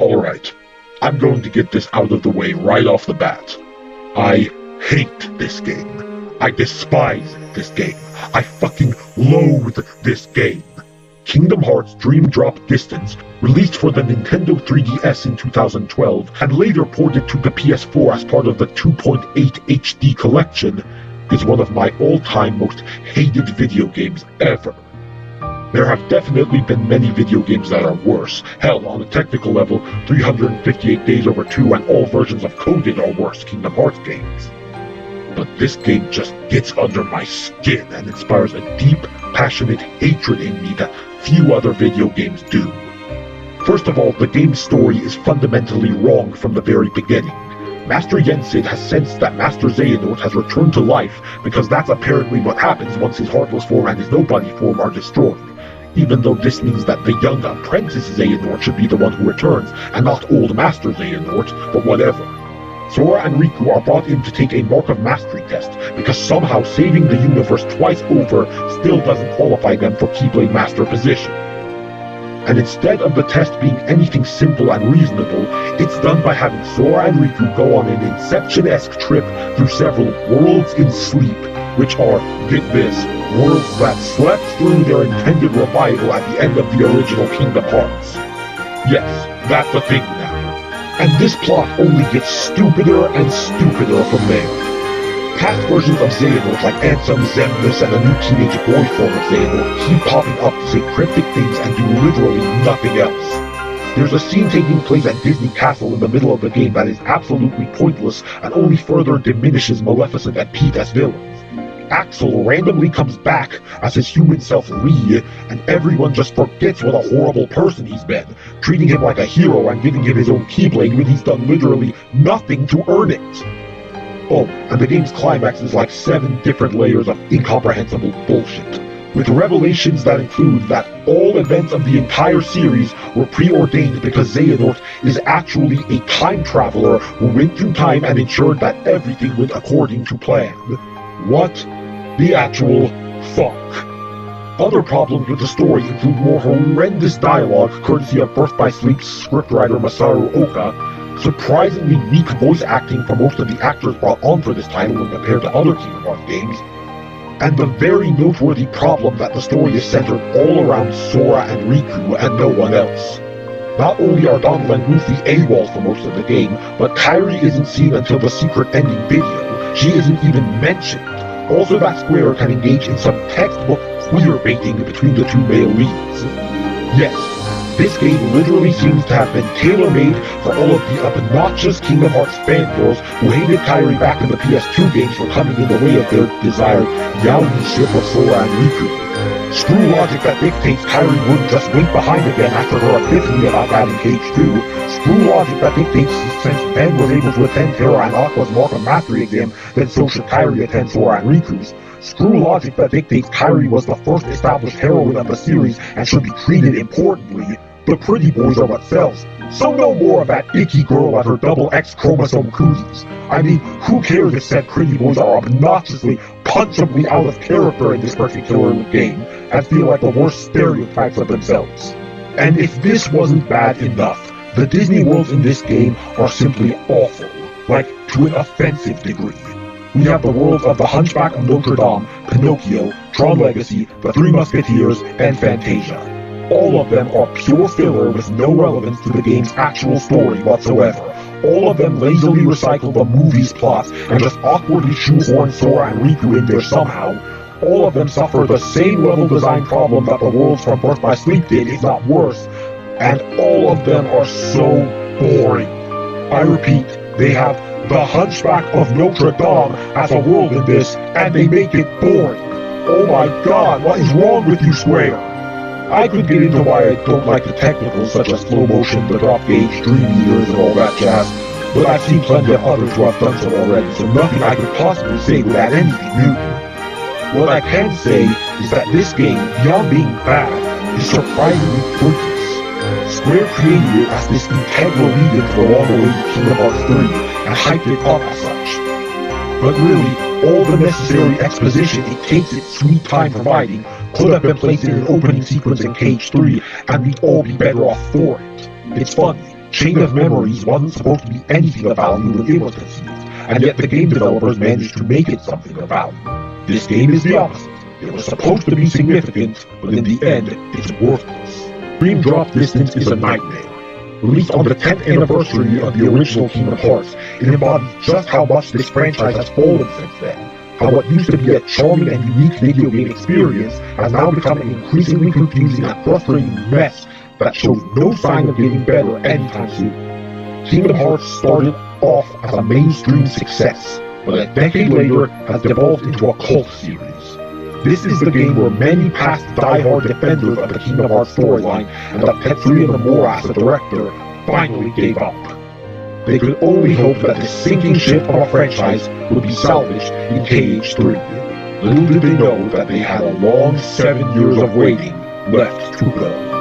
Alright, I'm going to get this out of the way right off the bat. I hate this game. I despise this game. I fucking loathe this game. Kingdom Hearts Dream Drop Distance, released for the Nintendo 3DS in 2012, and later ported to the PS4 as part of the 2.8 HD collection, is one of my all-time most hated video games ever. There have definitely been many video games that are worse. Hell, on a technical level, 358 Days Over 2 and all versions of Coded are worse Kingdom Hearts games. But this game just gets under my skin and inspires a deep, passionate hatred in me that few other video games do. First of all, the game's story is fundamentally wrong from the very beginning. Master Yensid has sensed that Master Xehanort has returned to life because that's apparently what happens once his Heartless form and his Nobody form are destroyed. Even though this means that the young apprentice Xehanort should be the one who returns, and not old Master Xehanort, but whatever. Sora and Riku are brought in to take a Mark of Mastery test, because somehow saving the universe twice over still doesn't qualify them for Keyblade Master position. And instead of the test being anything simple and reasonable, it's done by having Sora and Riku go on an Inception-esque trip through several worlds in sleep, which are, get this, worlds that slept through their intended revival at the end of the original Kingdom Hearts. Yes, that's a thing now. And this plot only gets stupider and stupider from there. Past versions of Xehanort like Ansem, Xemnas, and a new teenage boy form of Xehanort keep popping up to say cryptic things and do literally nothing else. There's a scene taking place at Disney Castle in the middle of the game that is absolutely pointless and only further diminishes Maleficent and Pete as villains. Axel randomly comes back as his human self Lee, and everyone just forgets what a horrible person he's been, treating him like a hero and giving him his own Keyblade when he's done literally nothing to earn it. Oh, and the game's climax is like 7 different layers of incomprehensible bullshit, with revelations that include that all events of the entire series were preordained because Xehanort is actually a time traveler who went through time and ensured that everything went according to plan. What the actual fuck? Other problems with the story include more horrendous dialogue courtesy of Birth by Sleep's scriptwriter Masaru Oka, surprisingly weak voice acting for most of the actors brought on for this title when compared to other Kingdom Hearts games, and the very noteworthy problem that the story is centered all around Sora and Riku and no one else. Not only are Donald and Goofy AWOL for most of the game, but Kairi isn't seen until the secret ending video. She isn't even mentioned. Also, that Square can engage in some textbook queer-baiting between the two male leads. Yes, this game literally seems to have been tailor-made for all of the obnoxious Kingdom Hearts fangirls who hated Kairi back in the PS2 games for coming in the way of their desired yaoi-ship of Sora and Riku. Screw logic that dictates Kairi wouldn't just wink behind again after her epiphany about adding KH3. Screw logic that dictates since Ben was able to attend Terra and Aqua's Mark of Mastery exam, then so should Kairi attend Sora and Riku's. Screw logic that dictates Kairi was the first established heroine of the series and should be treated importantly. The pretty boys are what sells, so no more of that icky girl at her double X chromosome koozies. I mean, who cares if said pretty boys are obnoxiously, punchably out of character in this particular game, and feel like the worst stereotypes of themselves. And if this wasn't bad enough, the Disney worlds in this game are simply awful, like to an offensive degree. We have the worlds of the Hunchback of Notre Dame, Pinocchio, Tron Legacy, the Three Musketeers, and Fantasia. All of them are pure filler with no relevance to the game's actual story whatsoever. All of them lazily recycle the movie's plots and just awkwardly shoehorn Sora and Riku in there somehow. All of them suffer the same level design problem that the worlds from Birth by Sleep did, if not worse. And all of them are so boring. I repeat, they have the Hunchback of Notre Dame as a world in this, and they make it boring. Oh my god, what is wrong with you, Square? I could get into why I don't like the technicals such as slow motion, the drop gauge, dream eaters, and all that jazz, but I've seen plenty of others who have done so already, so nothing I could possibly say would add anything new. What I can say is that this game, beyond being bad, is surprisingly pointless. Square created it as this integral lead into the long-awaited Kingdom Hearts 3, and hyped it up as such. But really, all the necessary exposition it takes its sweet time providing could have been placed in an opening sequence in KH3, and we'd all be better off for it. It's funny, Chain of Memories wasn't supposed to be anything of value when it was conceived, and yet the game developers managed to make it something of value. This game is the opposite. It was supposed to be significant, but in the end, it's worthless. Dream Drop Distance is a nightmare. Released on the 10th anniversary of the original Kingdom Hearts, it embodies just how much this franchise has fallen since then. How what used to be a charming and unique video game experience has now become an increasingly confusing and frustrating mess that shows no sign of getting better anytime soon. Kingdom Hearts started off as a mainstream success, but a decade later has devolved into a cult series. This is the game where many past die-hard defenders of the Kingdom Hearts storyline and of Tetsuya Nomura as a director finally gave up. They could only hope that the sinking ship of a franchise would be salvaged in KH3. Little did they know that they had a long 7 years of waiting left to go.